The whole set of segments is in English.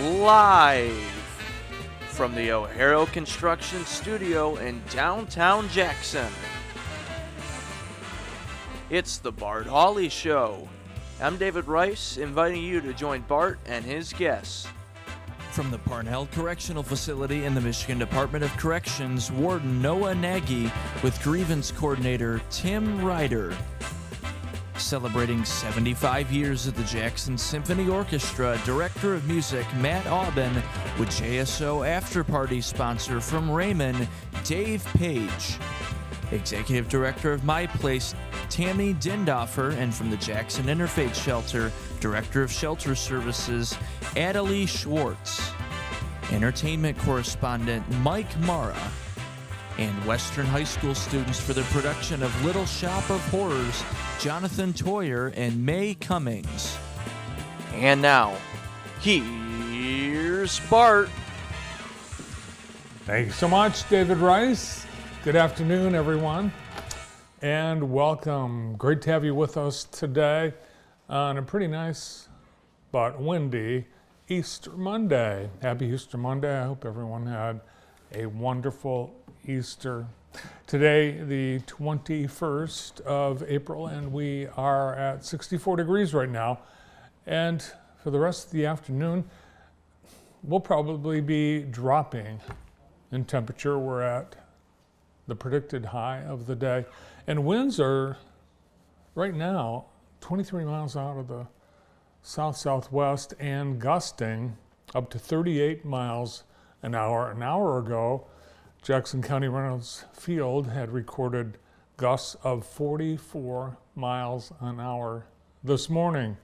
live from the O'Hara Construction Studio in downtown Jackson. It's the Bart Hawley Show. I'm David Rice, inviting you to join Bart and his guests. From the Parnell Correctional Facility in the Michigan Department of Corrections, Warden Noah Nagy with Grievance Coordinator Tim Ryder. Celebrating 75 years of the Jackson Symphony Orchestra, Director of Music Matt Aubin with JSO After Party sponsor from Raymond, Dave Page. Executive Director of My Place, Tammy Dindoffer, and from the Jackson Interfaith Shelter, Director of Shelter Services, Adelie Schwartz. Entertainment Correspondent Mike Mara. And Western High School students for the production of Little Shop of Horrors, Jonathan Toyer and May Cummings. And now, here's Bart. Thank you so much, David Rice. Good afternoon, everyone, and welcome. Great to have you with us today on a pretty nice but windy Easter Monday. Happy Easter Monday. I hope everyone had a wonderful Easter. Today, the 21st of April, and we are at 64 degrees right now. And for the rest of the afternoon, we'll probably be dropping in temperature. We're at the predicted high of the day. And winds are, right now, 23 miles out of the south-southwest and gusting up to 38 miles an hour. An hour ago, Jackson County Reynolds Field had recorded gusts of 44 miles an hour this morning.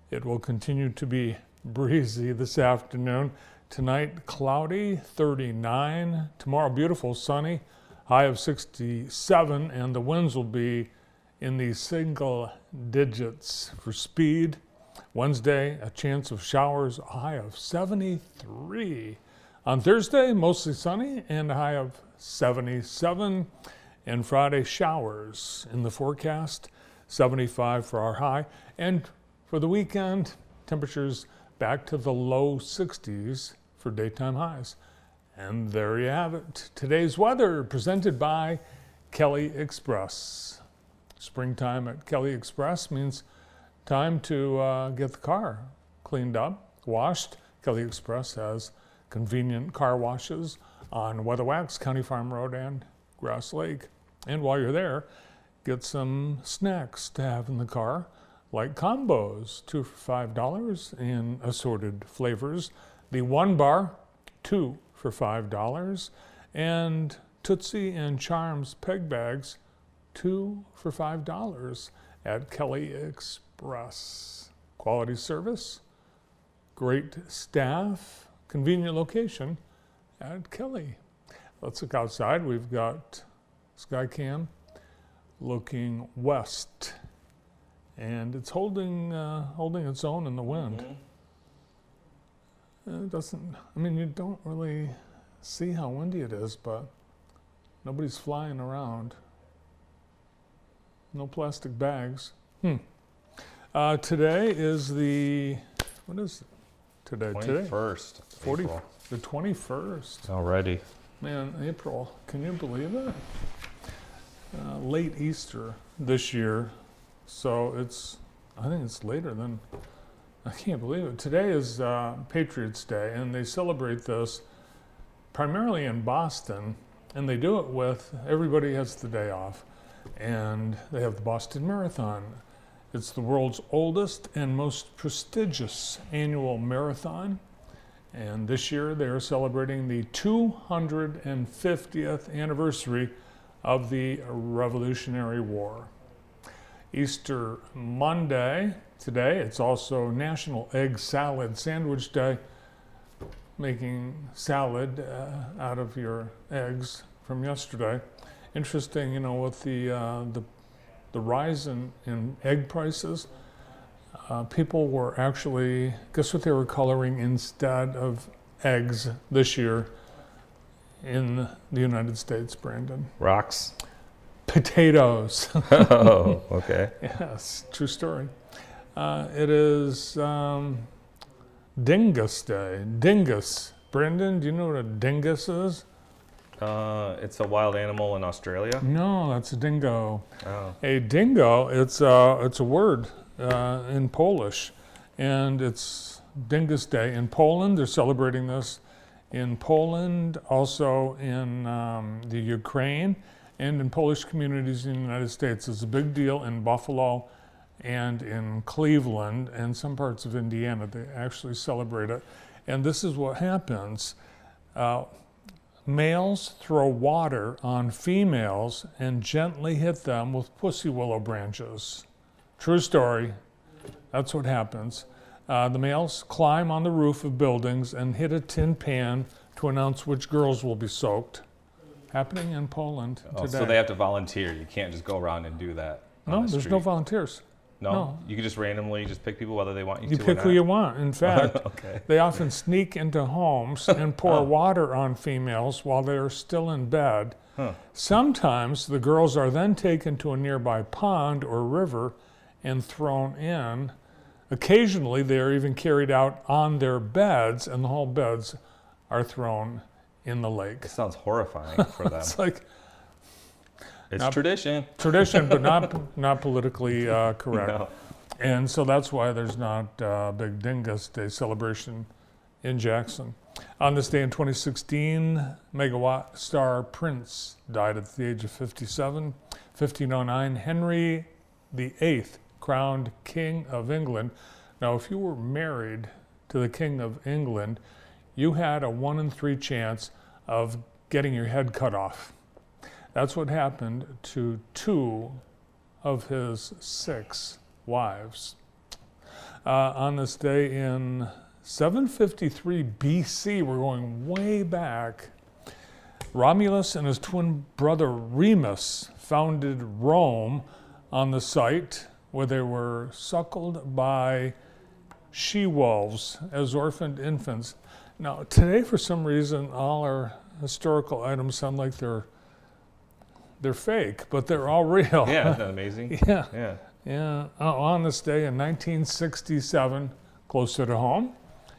It will continue to be breezy this afternoon. Tonight, cloudy, 39. Tomorrow, beautiful, sunny, high of 67, and the winds will be in the single digits for speed. Wednesday, a chance of showers, a high of 73. On Thursday, mostly sunny and a high of 77. And Friday, showers in the forecast, 75 for our high. And for the weekend, temperatures back to the low 60s for daytime highs. And there you have it. Today's weather presented by Kelly Express. Springtime at Kelly Express means time to get the car cleaned up, washed. Kelly Express has convenient car washes on Weatherwax, County Farm Road, and Grass Lake. And while you're there, get some snacks to have in the car, like combos, 2 for $5 in assorted flavors. The one bar, 2 for $5, and Tootsie and Charms peg bags, 2 for $5 at Kelly Express. Quality service, great staff, convenient location at Kelly. Let's look outside. We've got Skycam looking west, and it's holding its own in the wind. It doesn't, I mean, you don't really see how windy it is, but nobody's flying around. No plastic bags. Today is the, what is it today? 21st. April. The 21st. Already. Man, April, can you believe it? Late Easter this year, so I think it's later than, I can't believe it. Today is Patriots Day, and they celebrate this primarily in Boston, and they do it with, everybody has the day off, and they have the Boston Marathon. It's the world's oldest and most prestigious annual marathon, and this year they are celebrating the 250th anniversary of the Revolutionary War. Easter Monday, today, it's also National Egg Salad Sandwich Day, making salad out of your eggs from yesterday. Interesting, you know, with the rise in egg prices, people were actually, guess what they were coloring instead of eggs this year in the United States, Brandon? Rocks. Potatoes. Oh, okay. Yes, true story. It is Dingus Day. Dingus. Brendan, do you know what a dingus is? It's a wild animal in Australia. No, that's a dingo. Oh. A dingo, it's a word in Polish, and it's Dingus Day. In Poland, they're celebrating this. In Poland, also in the Ukraine, and in Polish communities in the United States. It's a big deal in Buffalo and in Cleveland and some parts of Indiana. They actually celebrate it. And this is what happens. Males throw water on females and gently hit them with pussy willow branches. True story. That's what happens. The males climb on the roof of buildings and hit a tin pan to announce which girls will be soaked. Happening in Poland today. So they have to volunteer. You can't just go around and do that. No, there's no volunteers. No? You can just randomly just pick people whether they want you to You pick or who not. you want. In fact, Okay. they often sneak into homes and pour water on females while they are still in bed. Huh. Sometimes the girls are then taken to a nearby pond or river and thrown in. Occasionally, they are even carried out on their beds, and the whole beds are thrown in the lake. It sounds horrifying for them. It's like It's tradition. tradition, but not politically correct. No. And so that's why there's not a big Dingus Day celebration in Jackson. On this day in 2016, megawatt star Prince died at the age of 57. 1509, Henry VIII crowned King of England. Now, if you were married to the King of England, you had a 1 in 3 chance of getting your head cut off. That's what happened to 2 of his 6 wives. On this day in 753 BC, we're going way back, Romulus and his twin brother Remus founded Rome on the site where they were suckled by she-wolves as orphaned infants. Now, today, for some reason, all our historical items sound like they're fake, but they're all real. Yeah, isn't that amazing? Yeah. On this day in 1967, closer to home,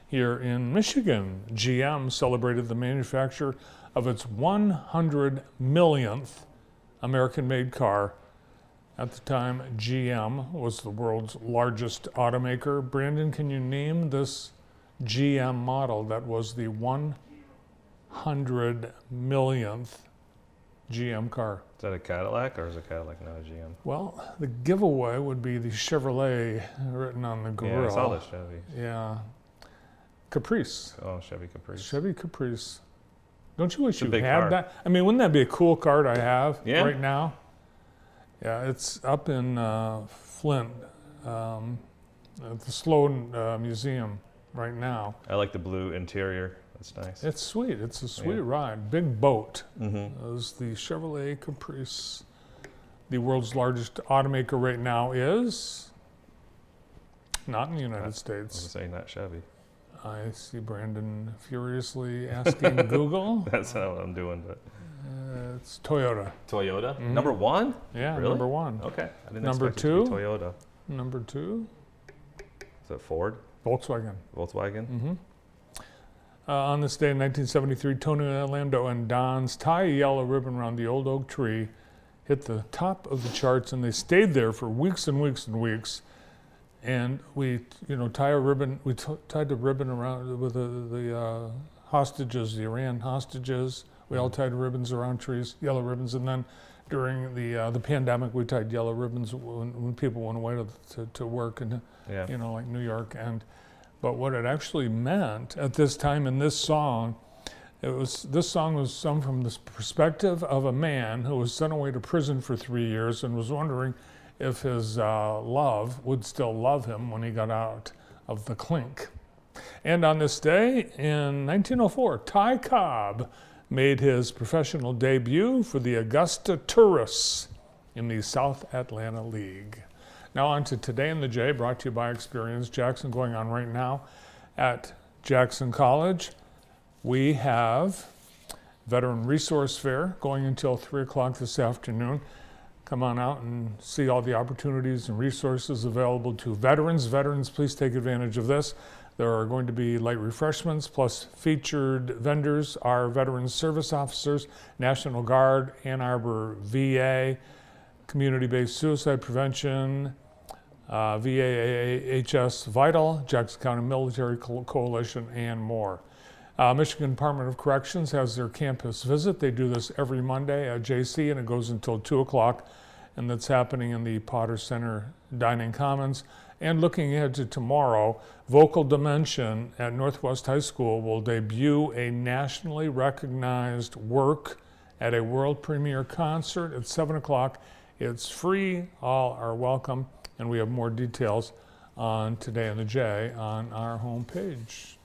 here in Michigan, GM celebrated the manufacture of its 100 millionth American-made car. At the time, GM was the world's largest automaker. Brandon, can you name this GM model that was the 100 millionth GM car? Is that a Cadillac, or is a Cadillac not a GM? Well, the giveaway would be the Chevrolet written on the grill. Yeah, I saw the Chevy. Yeah. Caprice. Oh, Chevy Caprice. Chevy Caprice. Don't you wish It's a you big had car. that? I mean, wouldn't that be a cool car to have Yeah. right now? Yeah, it's up in Flint at the Sloan Museum right now. I like the blue interior. That's nice. It's sweet. It's a sweet Yeah. ride. Big boat. Mm-hmm. Is the Chevrolet Caprice. The world's largest automaker right now is not in the United I was States. saying not Chevy. I see Brandon furiously asking Google. That's not what I'm doing, but It's Toyota. Toyota Mhm. number 1. Yeah, Really? number 1. Okay, I didn't Number expect it to be 2? Toyota. Number 2, Is it Ford? Volkswagen. Volkswagen? Mm-hmm. On this day in 1973, Tony Orlando and Don's tie a yellow ribbon around the old oak tree, hit the top of the charts, and they stayed there for weeks and weeks and weeks. And we, tie a ribbon. We tied the ribbon around with the hostages, the Iran hostages. We all tied ribbons around trees, yellow ribbons, and then during the pandemic, we tied yellow ribbons when people went away to work and Yeah. like New York. But what it actually meant at this time in this song, this song was sung from the perspective of a man who was sent away to prison for 3 years and was wondering if his love would still love him when he got out of the clink. And on this day in 1904, Ty Cobb made his professional debut for the Augusta Tourists in the South Atlanta League. Now on to Today in the J, brought to you by Experience Jackson, going on right now at Jackson College. We have Veteran Resource Fair going until 3 o'clock this afternoon. Come on out and see all the opportunities and resources available to veterans. Veterans, please take advantage of this. There are going to be light refreshments, plus featured vendors are Veterans Service Officers, National Guard, Ann Arbor VA, Community-Based Suicide Prevention, BHS Vital, Jackson County Military Coalition, and more. Michigan Department of Corrections has their campus visit. They do this every Monday at JC, and it goes until 2 o'clock, and that's happening in the Potter Center Dining Commons. And looking ahead to tomorrow, Vocal Dimension at Northwest High School will debut a nationally recognized work at a world premiere concert at 7 o'clock. It's free, all are welcome, and we have more details on Today in the J on our homepage.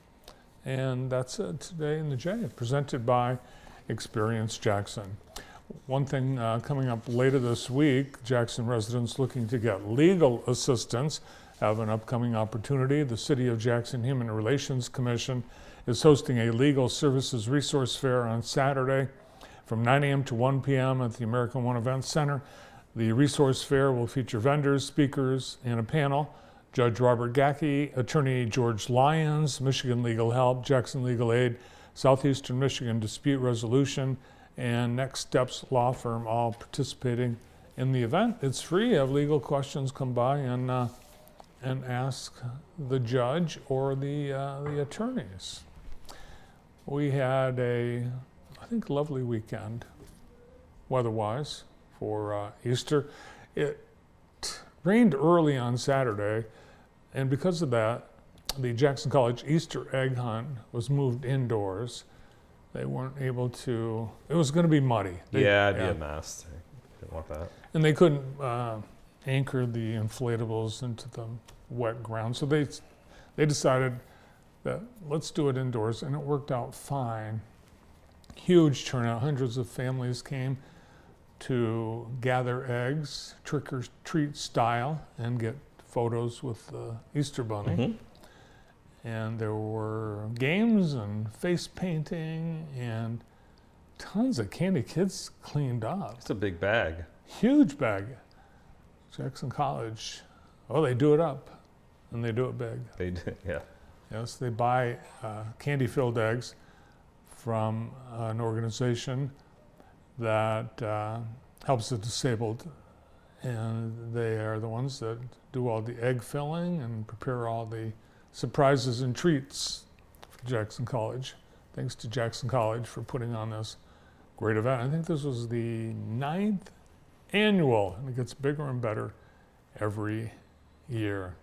And that's it, Today in the J, presented by Experience Jackson. One thing coming up later this week, Jackson residents looking to get legal assistance have an upcoming opportunity. The City of Jackson Human Relations Commission is hosting a legal services resource fair on Saturday from 9 a.m. to 1 p.m. at the American One Event Center. The resource fair will feature vendors, speakers, and a panel. Judge Robert Gackey, Attorney George Lyons, Michigan Legal Help, Jackson Legal Aid, Southeastern Michigan Dispute Resolution, and Next Steps Law Firm all participating in the event. It's free. You have legal questions, come by and ask the judge or the attorneys. We had a, I think, lovely weekend weather-wise for Easter. It rained early on Saturday, and because of that, the Jackson College Easter egg hunt was moved indoors. They weren't able to, it was going to be muddy. It'd be a mess. Didn't want that. And they couldn't anchor the inflatables into the wet ground. So they decided that let's do it indoors, and it worked out fine. Huge turnout. Hundreds of families came to gather eggs, trick or treat style, and get photos with the Easter Bunny. Mm-hmm. And there were games and face painting and tons of candy. Kids cleaned up. It's a big bag. Huge bag. Jackson College, oh, they do it up, and they do it big. They did, yeah. Yes, they buy candy-filled eggs from an organization that helps the disabled, and they are the ones that do all the egg filling and prepare all the surprises and treats for Jackson College. Thanks to Jackson College for putting on this great event. I think this was the 9th annual, and it gets bigger and better every year.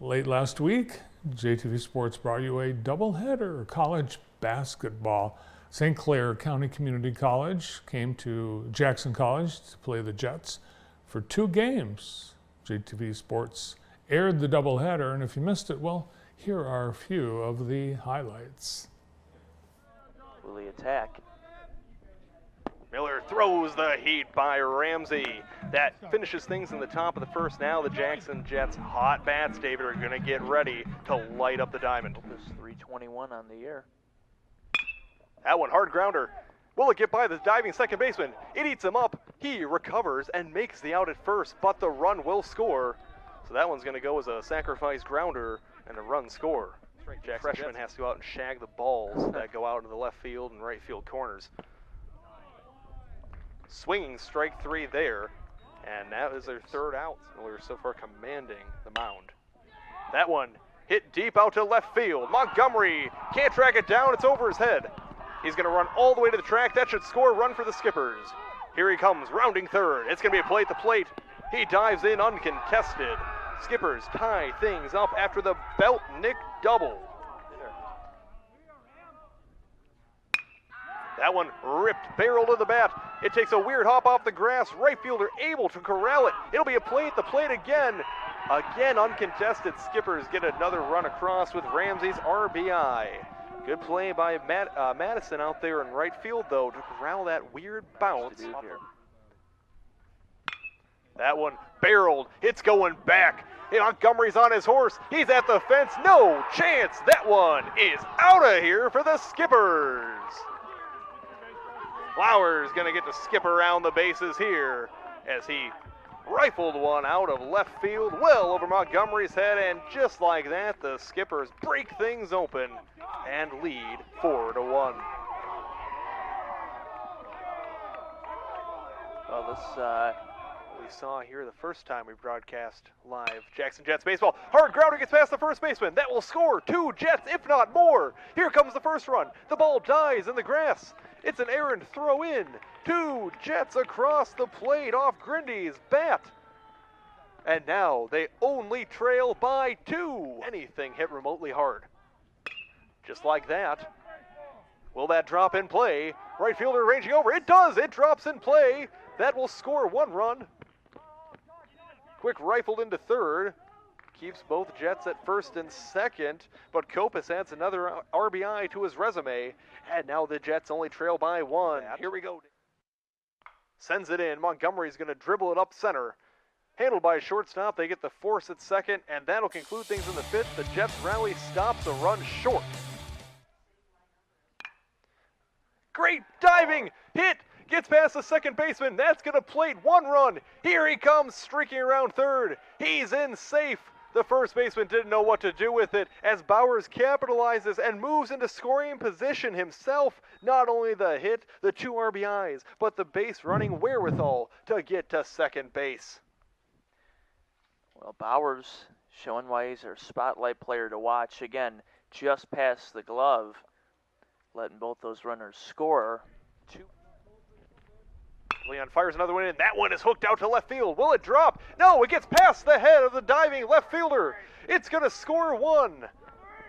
Late last week, JTV Sports brought you a doubleheader, college basketball. St. Clair County Community College came to Jackson College to play the Jets for 2 games. JTV Sports aired the doubleheader, and if you missed it, well, here are a few of the highlights. Will he attack? Miller throws the heat by Ramsey. That finishes things in the top of the first. Now the Jackson Jets hot bats, David, are going to get ready to light up the diamond. There's 3:21 on the air. That one, hard grounder. Will it get by the diving second baseman? It eats him up. He recovers and makes the out at first, but the run will score. So that one's going to go as a sacrifice grounder and a run score. Jackson freshman has to go out and shag the balls that go out into the left field and right field corners. Swinging strike 3 there, and that is their 3rd out. Miller so far commanding the mound. That one hit deep out to left field. Montgomery can't track it down. It's over his head. He's going to run all the way to the track. That should score a run for the Skippers. Here he comes, rounding third. It's going to be a play at the plate. He dives in uncontested. Skippers tie things up after the Beltnick double. That one ripped barrel to the bat. It takes a weird hop off the grass. Right fielder able to corral it. It'll be a play at the plate again. Again uncontested. Skippers get another run across with Ramsey's RBI. Good play by Madison out there in right field, though, to corral that weird bounce. That one barreled. It's going back. Montgomery's on his horse. He's at the fence. No chance. That one is out of here for the Skippers. Flowers going to get to skip around the bases here as he Rifled one out of left field, well over Montgomery's head, and just like that, the Skippers break things open and lead 4-1. Well, this We saw here the first time we broadcast live Jackson Jets baseball. Hard grounder gets past the first baseman. That will score 2 Jets, if not more. Here comes the first run. The ball dies in the grass. It's an errant throw in. 2 Jets across the plate off Grindy's bat. And now they only trail by 2. Anything hit remotely hard. Just like that. Will that drop in play? Right fielder ranging over. It does. It drops in play. That will score 1 run. Quick rifled into third. Keeps both Jets at first and second, but Kopis adds another RBI to his resume, and now the Jets only trail by 1. Here we go. Sends it in. Montgomery's going to dribble it up center. Handled by a shortstop. They get the force at second, and that'll conclude things in the 5th. The Jets rally stops a run short. Great diving hit. Gets past the second baseman. That's going to plate 1 run. Here he comes, streaking around third. He's in safe. The first baseman didn't know what to do with it as Bowers capitalizes and moves into scoring position himself. Not only the hit, the 2 RBIs, but the base running wherewithal to get to second base. Well, Bowers showing why he's our spotlight player to watch. Again, just past the glove, letting both those runners score. 2. Leon fires another one in. That one is hooked out to left field. Will it drop? No, it gets past the head of the diving left fielder. It's going to score 1.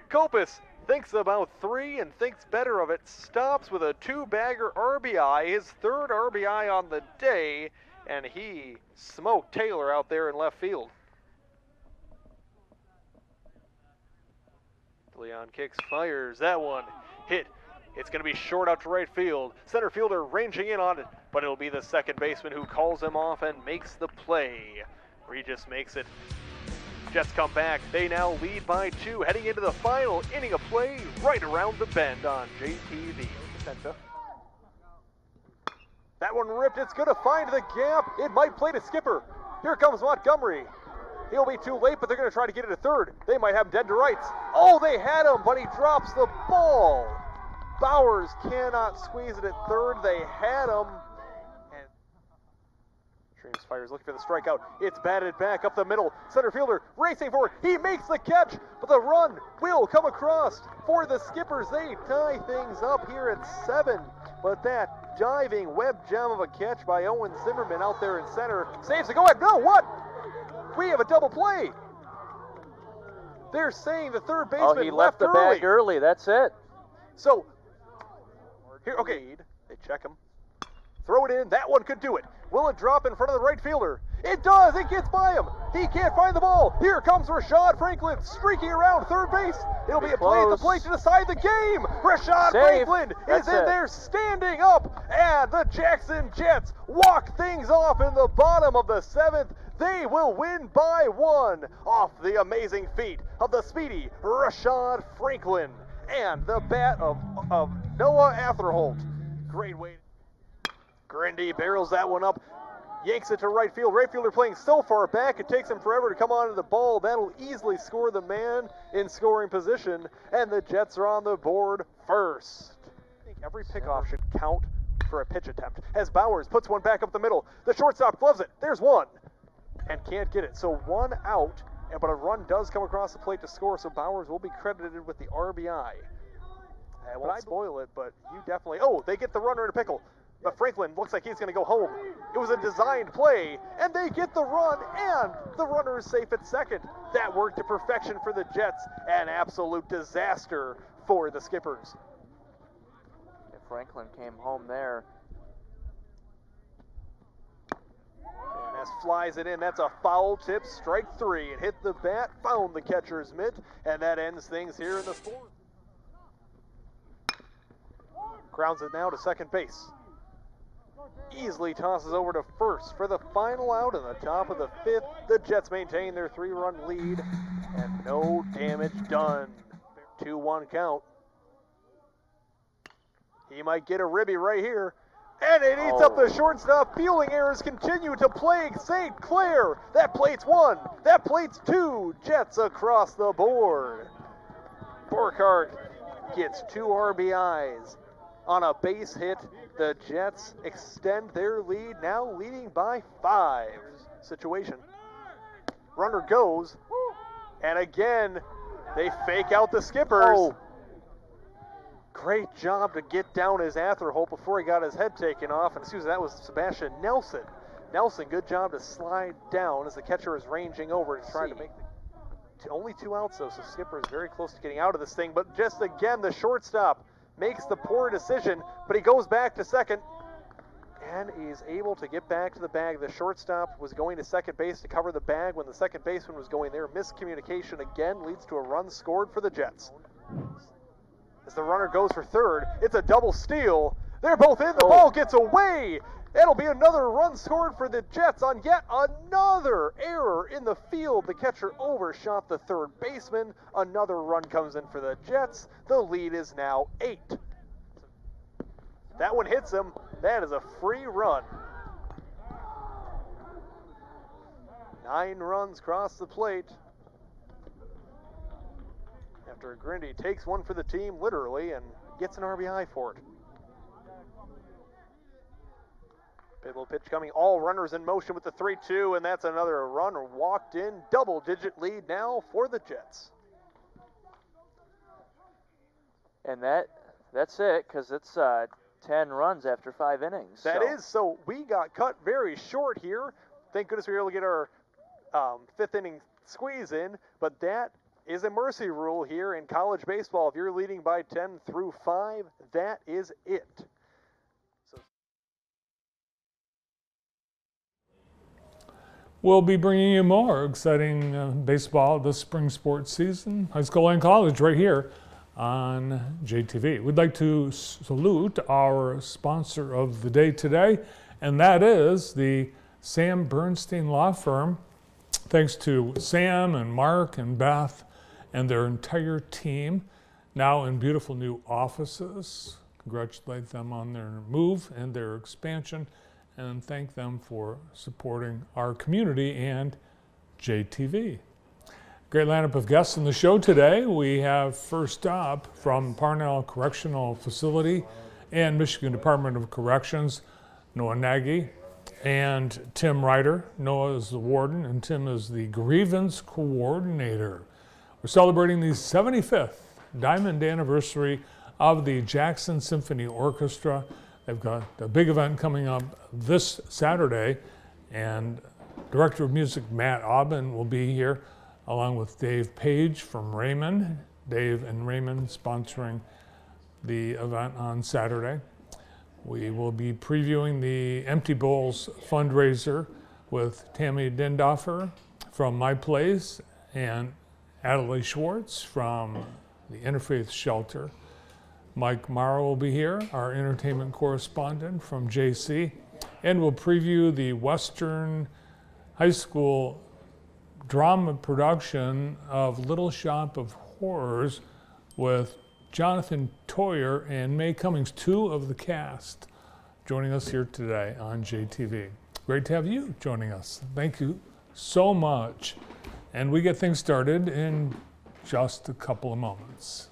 Kopis thinks about 3 and thinks better of it. Stops with a 2-bagger RBI, his 3rd RBI on the day, and he smoked Taylor out there in left field. Leon kicks, fires. That one hit. It's going to be short out to right field. Center fielder ranging in on it, but it'll be the second baseman who calls him off and makes the play. Regis makes it. Jets come back. They now lead by 2, heading into the final inning of play right around the bend on JTV. That one ripped. It's going to find the gap. It might play to Skipper. Here comes Montgomery. He'll be too late, but they're going to try to get it to third. They might have him dead to rights. Oh, they had him, but he drops the ball. Bowers cannot squeeze it at third. They had him. And Streams fires looking for the strikeout. It's batted back up the middle. Center fielder racing forward. He makes the catch, but the run will come across for the Skippers. They tie things up here at 7. But that diving web gem of a catch by Owen Zimmerman out there in center saves it. Go ahead. No, what? We have a double play. They're saying the third baseman he left the early. bag early. That's it. So, here, okay, they check him. Throw it in. That one could do it. Will it drop in front of the right fielder? It does. It gets by him. He can't find the ball. Here comes Rashad Franklin streaking around third base. It'll be a play at the plate to decide the game. Rashad Franklin is in there standing up. And the Jackson Jets walk things off in the bottom of the 7th. They will win by 1 off the amazing feat of the speedy Rashad Franklin and the bat of Noah Atherholt. Great way. Grindy barrels that one up, yanks it to right field. Right fielder playing so far back, it takes him forever to come onto the ball. That'll easily score the man in scoring position, and the Jets are on the board first. I think every pickoff should count for a pitch attempt, as Bowers puts one back up the middle. The shortstop gloves it. There's one, and can't get it. So 1 out, but a run does come across the plate to score, so Bowers will be credited with the RBI. I won't spoil it, but you definitely... Oh, they get the runner in a pickle. But Franklin looks like he's going to go home. It was a designed play, and they get the run, and the runner is safe at second. That worked to perfection for the Jets. An absolute disaster for the Skippers. If Franklin came home there. And as flies it in, that's a foul tip, strike 3. It hit the bat, found the catcher's mitt, and that ends things here in the 4th. Grounds it now to second base. Easily tosses over to first for the final out in the top of the 5th. The Jets maintain their 3-run lead, and no damage done. 2-1 count. He might get a ribby right here. And it eats up the shortstop. Fielding errors continue to plague St. Clair. That plates 1. That plates 2. Jets across the board. Burkhart gets 2 RBIs on a base hit. The Jets extend their lead, now leading by 5. Situation. Runner goes, and again, they fake out the skippers. Great job to get down his Atherholt before he got his head taken off. And excuse me, that was Sebastian Nelson. Nelson, good job to slide down as the catcher is ranging over to try to make only 2 outs though, so Skipper is very close to getting out of this thing. But just again, the shortstop makes the poor decision, but he goes back to second. And he's able to get back to the bag. The shortstop was going to second base to cover the bag when the second baseman was going there. Miscommunication again leads to a run scored for the Jets. As the runner goes for third, it's a double steal. They're both in. The ball gets away. That'll be another run scored for the Jets on yet another error in the field. The catcher overshot the third baseman. Another run comes in for the Jets. The lead is now 8. That one hits him. That is a free run. 9 runs cross the plate. After Grindy takes one for the team, literally, and gets an RBI for it. Little pitch coming, all runners in motion with the 3-2, and that's another run walked in. Double-digit lead now for the Jets. And that's it, because it's 10 runs after 5 innings. That is, so we got cut very short here. Thank goodness we were able to get our 5th inning squeeze in, but that is a mercy rule here in college baseball. If you're leading by 10 through 5, that is it. We'll be bringing you more exciting baseball this spring sports season, high school and college, right here on JTV. We'd like to salute our sponsor of the day today, and that is the Sam Bernstein Law Firm. Thanks to Sam and Mark and Beth and their entire team, now in beautiful new offices. Congratulate them on their move and their expansion, and thank them for supporting our community and JTV. Great lineup of guests in the show today. We have first up from Parnell Correctional Facility and Michigan Department of Corrections, Noah Nagy and Tim Ryder. Noah is the warden and Tim is the grievance coordinator. We're celebrating the 75th Diamond Anniversary of the Jackson Symphony Orchestra. They've got a big event coming up this Saturday, and Director of Music Matt Aubin will be here, along with Dave Page from Raymond. Dave and Raymond sponsoring the event on Saturday. We will be previewing the Empty Bowls fundraiser with Tammy Dindoffer from My Place and Adelaide Schwartz from the Interfaith Shelter. Mike Morrow will be here, our entertainment correspondent from JC, and we'll preview the Western High School drama production of Little Shop of Horrors with Jonathan Toyer and May Cummings, 2 of the cast, joining us here today on JTV. Great to have you joining us. Thank you so much. And we get things started in just a couple of moments.